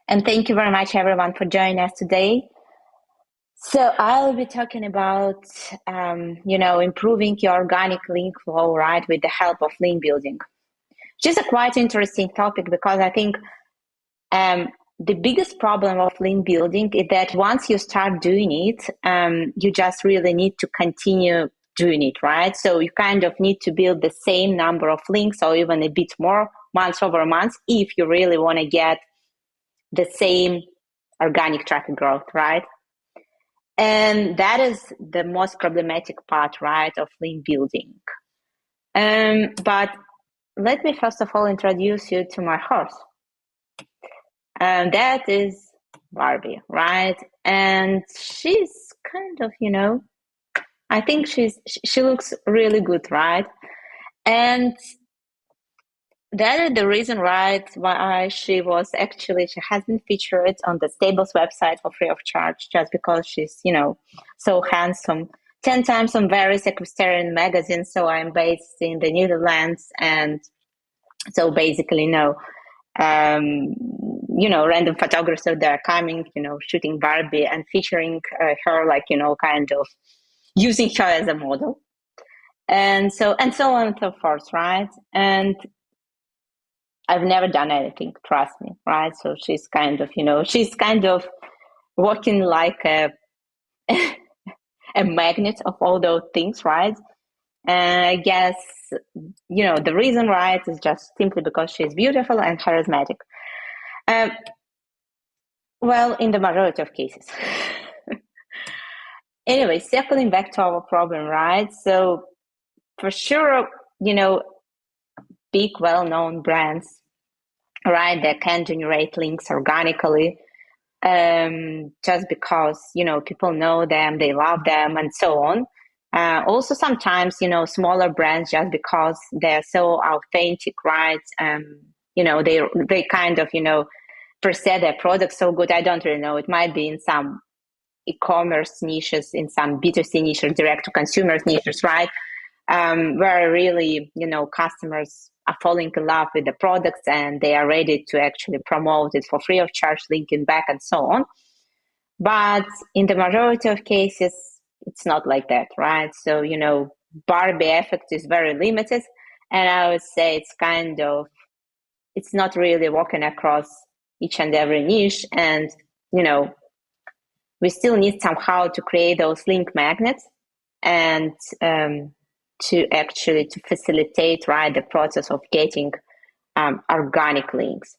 And thank you very much, everyone, for joining us today. So I'll be talking about, improving your organic link flow, right, with the help of link building. Which is a quite interesting topic because I think the biggest problem of link building is that once you start doing it, you just really need to continue doing it, right? So you kind of need to build the same number of links or even a bit more month over month if you really want to get the same organic traffic growth, right? And that is the most problematic part, right, of link building. But let me first of all introduce you to my horse. And that is Barbie, right? And she's kind of, I think she looks really good, right? And that is the reason, right, why she has been featured on the Stables website for free of charge, just because she's, so handsome. 10 times on various equestrian magazines. So I'm based in the Netherlands. And so basically, random photographers that are coming, shooting Barbie and featuring her, kind of using her as a model. And so on and so forth, right? And I've never done anything, trust me, right? So she's kind of working like a magnet of all those things, right? And I guess, the reason, right, is just simply because she's beautiful and charismatic. Well, in the majority of cases. Anyway, circling back to our problem, right? So for sure, big, well-known brands, right, that can generate links organically, just because, people know them, they love them, and so on. Also, sometimes, smaller brands, just because they're so authentic, right? They kind of, present their product so good. I don't really know. It might be in some e-commerce niches, in some B2C niches, direct to consumers niches, right? Where really, customers are falling in love with the products and they are ready to actually promote it for free of charge, linking back and so on. But in the majority of cases, it's not like that, right? So, Barbie effect is very limited. And I would say it's not really working across each and every niche. And, we still need somehow to create those link magnets and to facilitate, right, the process of getting organic links.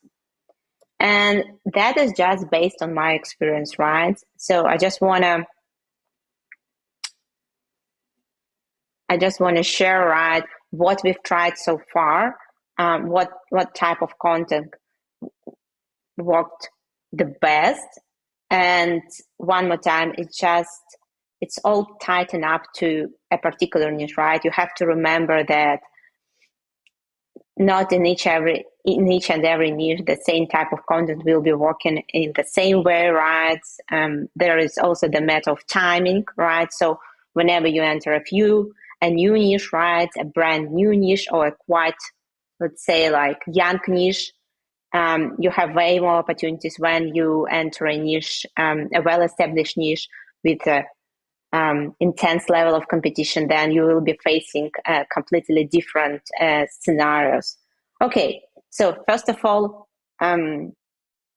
And that is just based on my experience, right? So I just want to share, right, what we've tried so far, what type of content worked the best. And one more time, it's all tightened up to a particular niche, right? You have to remember that not in each and every niche, the same type of content will be working in the same way, right? There is also the matter of timing, right? So whenever you enter a new niche, right, a brand new niche or a quite, let's say, like young niche, you have way more opportunities when you enter a niche, a well-established niche with an intense level of competition. Then you will be facing completely different scenarios. Okay, so first of all, I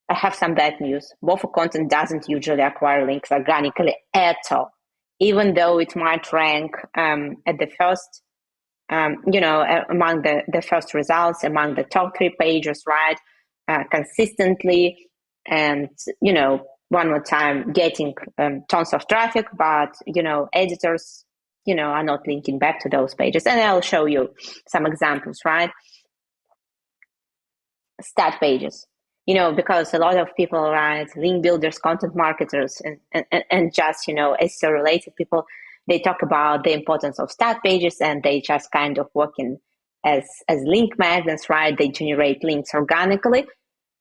have some bad news. BOFU content doesn't usually acquire links organically at all, even though it might rank at the first, among the first results, among the top 3 pages, right? Consistently, and one more time getting tons of traffic, but editors are not linking back to those pages. And I'll show you some examples, right? Stat pages, because a lot of people, right, link builders, content marketers, and just SEO related people, they talk about the importance of stat pages, and they just kind of working as link magnets, right? They generate links organically.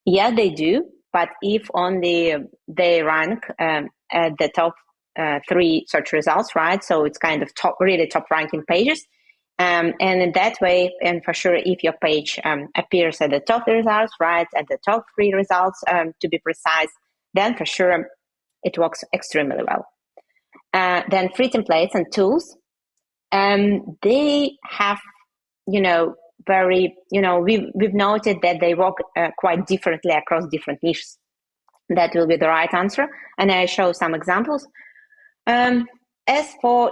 Yeah, they do. But if only they rank at the top 3 search results, right? So it's kind of really top ranking pages. And in that way, and for sure, if your page appears at the top results, right, at the top 3 results, to be precise, then for sure it works extremely well. Then free templates and tools, they have, very, we've noted that they work quite differently across different niches. That will be the right answer. And I show some examples. As for,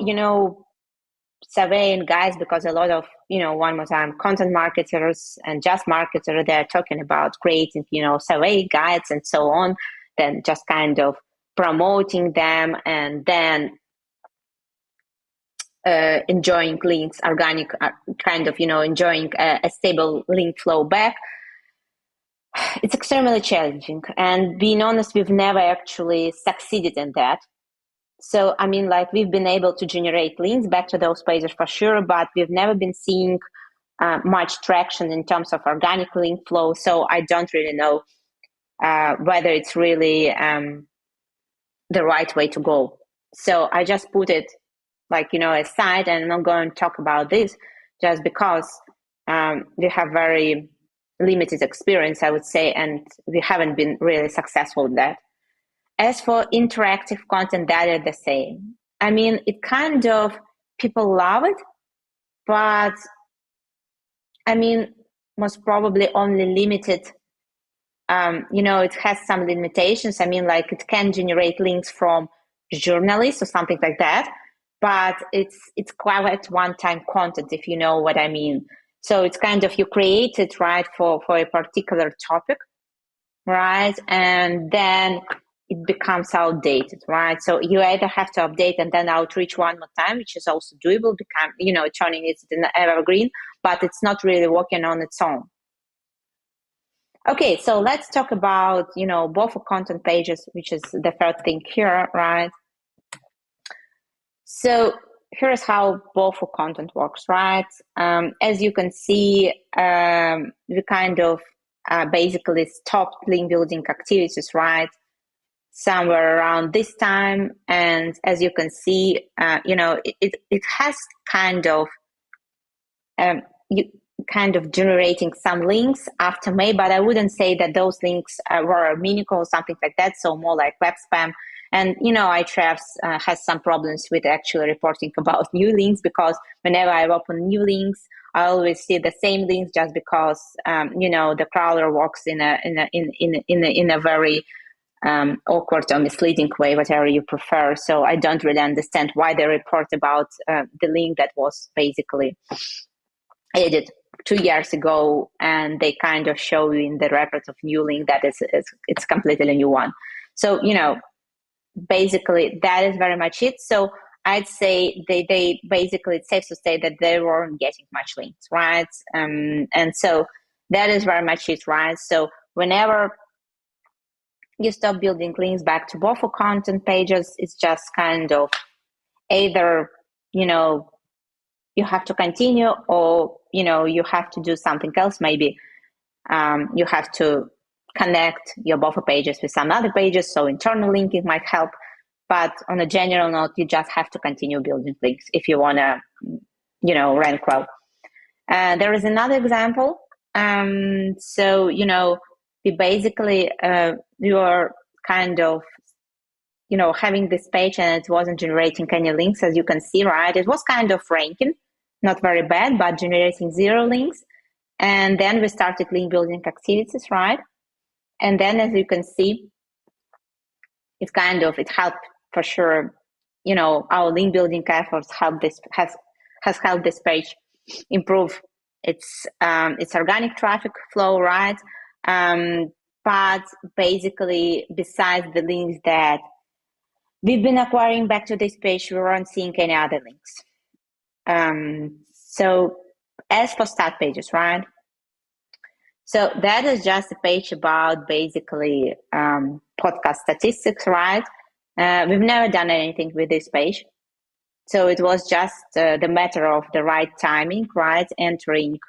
surveying guys, because a lot of, one more time, content marketers and just marketers, they're talking about creating, survey guides and so on, then just kind of promoting them and then enjoying links, organic, kind of, enjoying a stable link flow back. It's extremely challenging. And being honest, we've never actually succeeded in that. So, I mean, like, we've been able to generate links back to those pages for sure, but we've never been seeing much traction in terms of organic link flow. So I don't really know whether it's really the right way to go. So I just put it aside, and I'm not going to talk about this just because we have very limited experience, I would say, and we haven't been really successful in that. As for interactive content, that is the same. I mean, it kind of, people love it, but I mean, most probably only limited. It has some limitations. I mean, like, it can generate links from journalists or something like that, but it's quite one-time content, if you know what I mean. So it's kind of, you create it, right, for a particular topic, right, and then it becomes outdated, right? So you either have to update and then outreach one more time, which is also doable, turning it in evergreen, but it's not really working on its own. Okay, so let's talk about, BOFU content pages, which is the third thing here, right? So here's how BOFU content works, right? As you can see, we kind of basically stopped link building activities, right, somewhere around this time. And as you can see, it has kind of generating some links after May, but I wouldn't say that those links were meaningful or something like that. So more like web spam. And, Ahrefs has some problems with actually reporting about new links, because whenever I open new links, I always see the same links, just because, the crawler works in a very awkward or misleading way, whatever you prefer. So I don't really understand why they report about the link that was basically added 2 years ago, and they kind of show you in the records of new link that it's completely a new one. So, basically that is very much it. So I'd say they basically, it's safe to say that they weren't getting much links, right? And so that is very much it, right? So whenever you stop building links back to BOFU content pages, it's just kind of either, you have to continue, or, you have to do something else. Maybe you have to connect your BOFU pages with some other pages, so internal linking might help. But on a general note, you just have to continue building links if you want to, rank well. There is another example. So, we basically, you are kind of, having this page and it wasn't generating any links, as you can see, right? It was kind of ranking, not very bad, but generating 0 links. And then we started link building activities, right? And then, as you can see, it helped for sure. Our link building efforts has helped this page improve its organic traffic flow, right? But basically, besides the links that we've been acquiring back to this page, we weren't seeing any other links. So as for stat pages, right? So that is just a page about basically podcast statistics, right? We've never done anything with this page. So it was just the matter of the right timing, right? Entering,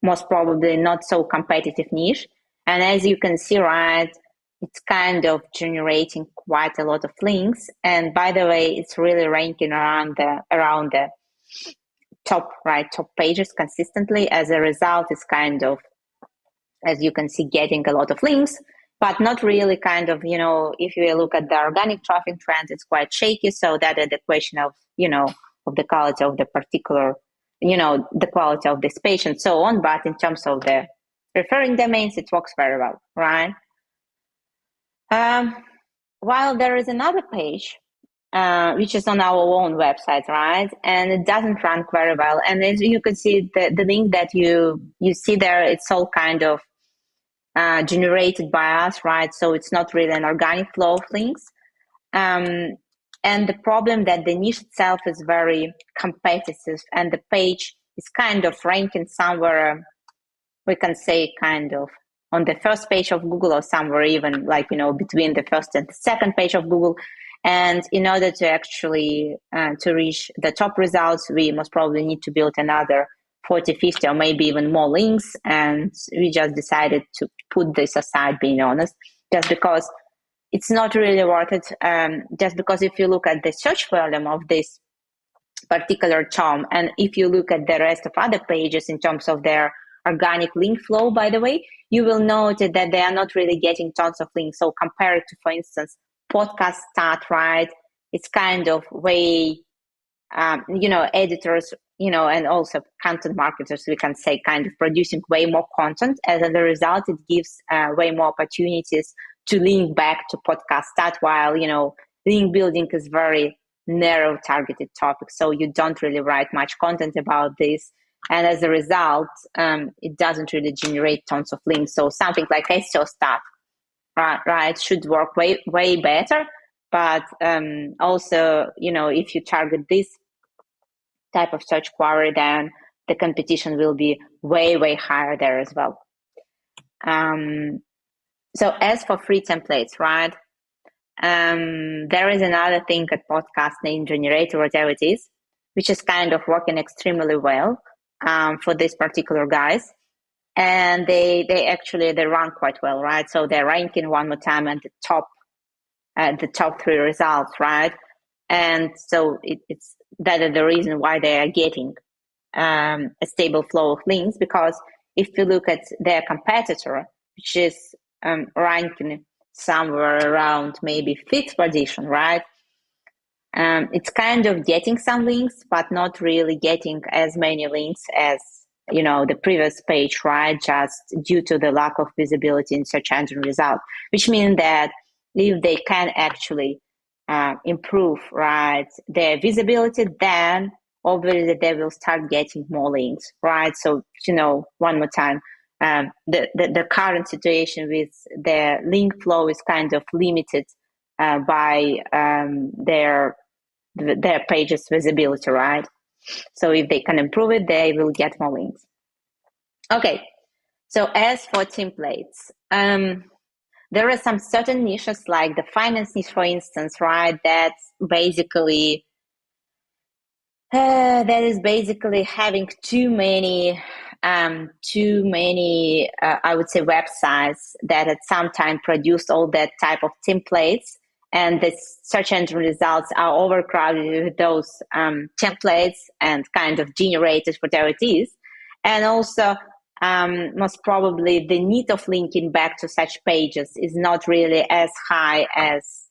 most probably not so competitive niche. And as you can see, right, it's kind of generating quite a lot of links. And by the way, it's really ranking around the top pages consistently. As a result, it's kind of, as you can see, getting a lot of links, but not really kind of, if you look at the organic traffic trends, it's quite shaky. So that is the question of, of the quality of the particular, the quality of this page and so on. But in terms of the referring domains, it works very well, right? While there is another page, which is on our own website, right? And it doesn't rank very well. And as you can see, the link that you see there, it's all kind of generated by us, right? So it's not really an organic flow of links. And the problem that the niche itself is very competitive, and the page is kind of ranking somewhere, we can say kind of on the first page of Google, or somewhere even like, between the first and the second page of Google. And in order to actually to reach the top results, we most probably need to build another 40, 50, or maybe even more links. And we just decided to put this aside, being honest, just because it's not really worth it. Just because if you look at the search volume of this particular term, and if you look at the rest of other pages in terms of their organic link flow, by the way, you will note that they are not really getting tons of links. So compared to, for instance, podcast start, right? It's kind of way, editors, and also content marketers, we can say, kind of producing way more content. As a result, it gives way more opportunities to link back to podcast start, while, link building is very narrow targeted topic. So you don't really write much content about this. And as a result, it doesn't really generate tons of links. So something like SEO start, right, should work way, way better. But also, if you target this type of search query, then the competition will be way, way higher there as well. So as for free templates, right, there is another thing at podcast name generator, whatever it is, which is kind of working extremely well for these particular guys. And they run quite well, right? So they're ranking one more time at the top 3 results, right? And so it's that is the reason why they are getting a stable flow of links, because if you look at their competitor, which is ranking somewhere around maybe 5th position, right? It's kind of getting some links, but not really getting as many links as the previous page, right? Just due to the lack of visibility in search engine result, which means that if they can actually improve, right, their visibility, then obviously they will start getting more links, right? So one more time, the current situation with the link flow is kind of limited by their page's visibility, right? So if they can improve it, they will get more links. Okay, so as for templates, there are some certain niches like the finance niche, for instance, right? That's basically having too many, I would say, websites that at some time produced all that type of templates, and the search engine results are overcrowded with those templates and kind of generated whatever it is. And also, most probably the need of linking back to such pages is not really as high as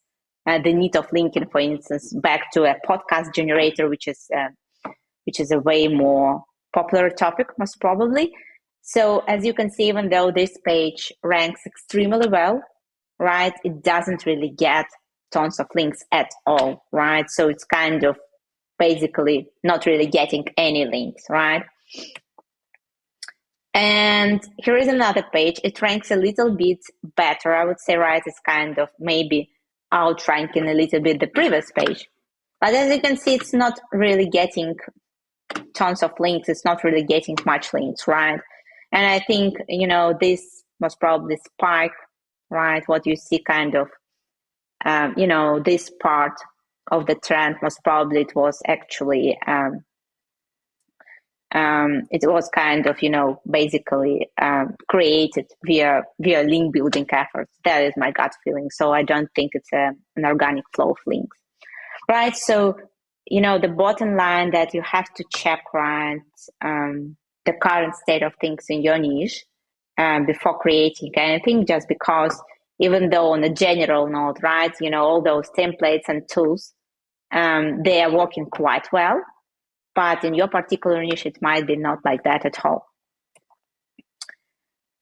the need of linking, for instance, back to a podcast generator, which is a way more popular topic, most probably. So as you can see, even though this page ranks extremely well, right, it doesn't really get tons of links at all, right? So it's kind of basically not really getting any links, right? And here is another page. It ranks a little bit better, I would say, right? It's kind of maybe outranking a little bit the previous page. But as you can see, it's not really getting tons of links. It's not really getting much links, right? And I think, this most probably spike, right? What you see kind of, this part of the trend, most probably it was actually, it was kind of, basically created via link building efforts. That is my gut feeling. So I don't think it's an organic flow of links, right? So the bottom line that you have to check, right, the current state of things in your niche before creating anything, just because even though on a general note, right, all those templates and tools, they are working quite well, but in your particular niche, it might be not like that at all.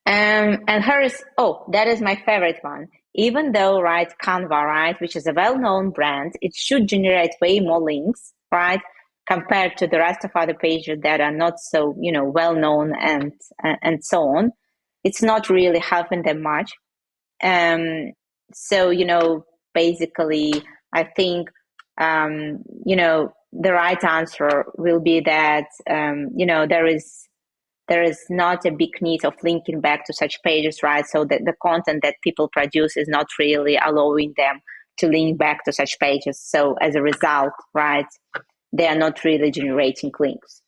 And here is, that is my favorite one. Even though, right, Canva, right, which is a well-known brand, it should generate way more links, right, compared to the rest of other pages that are not so, well-known and so on. It's not really helping them much. So, basically, I think, the right answer will be that, there is not a big need of linking back to such pages, right? So that the content that people produce is not really allowing them to link back to such pages. So as a result, right, they are not really generating links.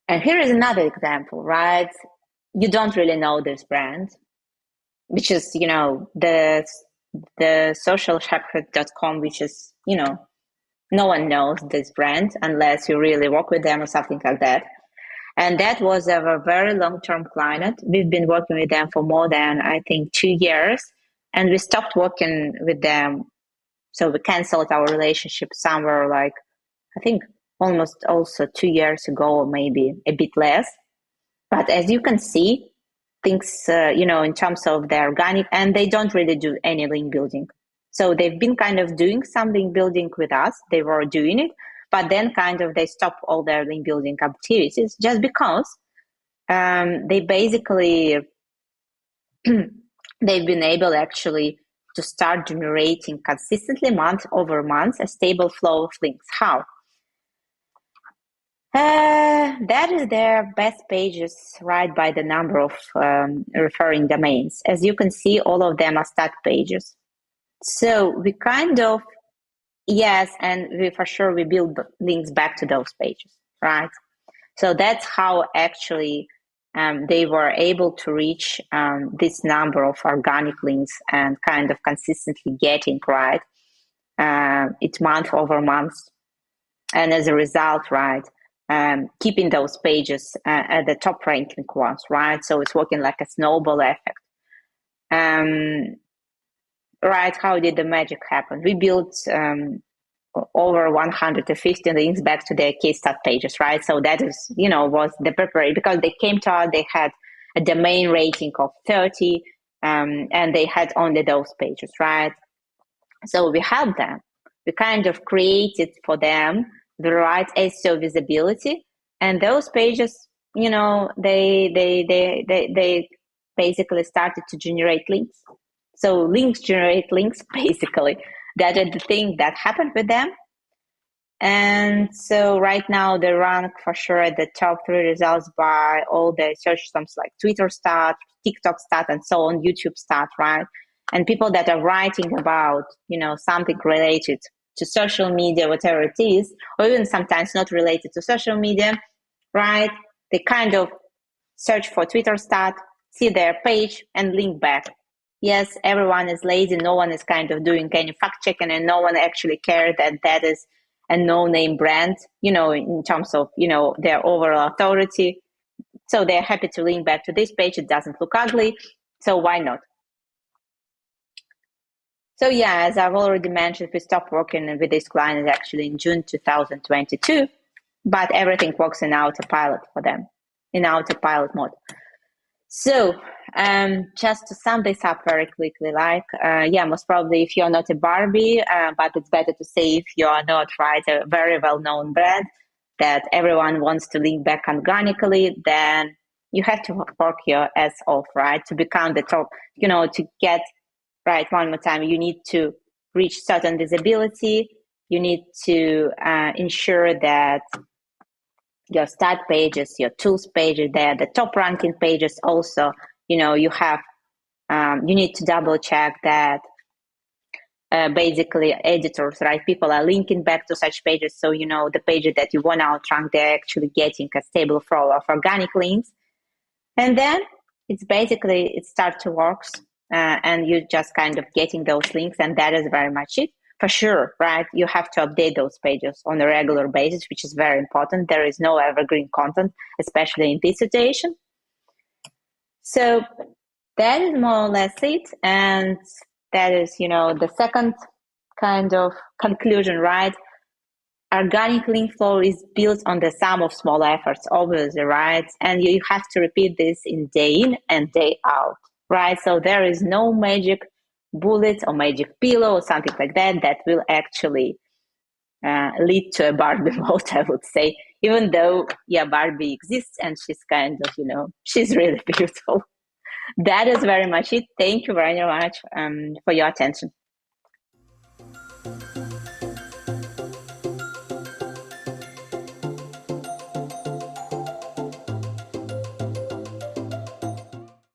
And here is another example, right? You don't really know this brand, which is, the socialshepherd.com, which is, no one knows this brand unless you really work with them or something like that. And that was a very long-term client. We've been working with them for more than, I think, 2 years. And we stopped working with them. So we canceled our relationship somewhere like, I think, almost also 2 years ago, or maybe a bit less. But as you can see, things, in terms of the organic, and they don't really do any link building. So they've been kind of doing some link building with us. They were doing it, but then kind of they stopped all their link building activities just because they basically they've been able actually to start generating consistently month over month a stable flow of links. How? That is their best pages, right, by the number of referring domains. As you can see, all of them are stat pages. So we kind of, yes, and for sure we build links back to those pages, right? So that's how actually they were able to reach this number of organic links and kind of consistently getting, right, it's month over month. And as a result, right, keeping those pages at the top ranking ones, right? So it's working like a snowball effect. Right, how did the magic happen? We built over 150 links back to their case stat pages, right? So that is, was the preparation, because they came to us, they had a domain rating of 30, and they had only those pages, right? So we helped them. We kind of created for them the right SEO visibility, and those pages, they basically started to generate links. So links generate links, basically. That is the thing that happened with them. And so right now they rank for sure at the top 3 results by all the search terms like Twitter stat, TikTok stat, and so on, YouTube stat, right? And people that are writing about, something related to social media, whatever it is, or even sometimes not related to social media, right? They kind of search for Twitter stat, see their page, and link back. Yes, everyone is lazy. No one is kind of doing any fact checking, and no one actually cares that is a no-name brand, in terms of, their overall authority. So they're happy to link back to this page. It doesn't look ugly. So why not? So yeah, as I've already mentioned, we stopped working with this client actually in June 2022, but everything works in autopilot for them, in autopilot mode. So just to sum this up very quickly, most probably if you're not a Barbie, but it's better to say if you are not, right, a very well-known brand that everyone wants to link back organically, then you have to work your ass off, right, to become the top, to get, right, one more time, you need to reach certain visibility. You need to ensure that your stat pages, your tools pages, they're the top ranking pages also. You have, you need to double check that basically editors, right, people are linking back to such pages. So, the pages that you want to outrank, they're actually getting a stable flow of organic links. And then it's basically, it starts to work and you're just kind of getting those links, and that is very much it. for sure, right? You have to update those pages on a regular basis, which is very important. There is no evergreen content, especially in this situation. So that is more or less it. And that is, the second kind of conclusion, right? Organic link flow is built on the sum of small efforts, obviously, right? And you have to repeat this day in and day out, right? So there is no magic bullet or magic pillow or something like that will actually lead to a Barbie mode, I would say. Even though, Barbie exists and she's kind of, she's really beautiful. That is very much it. Thank you very much for your attention.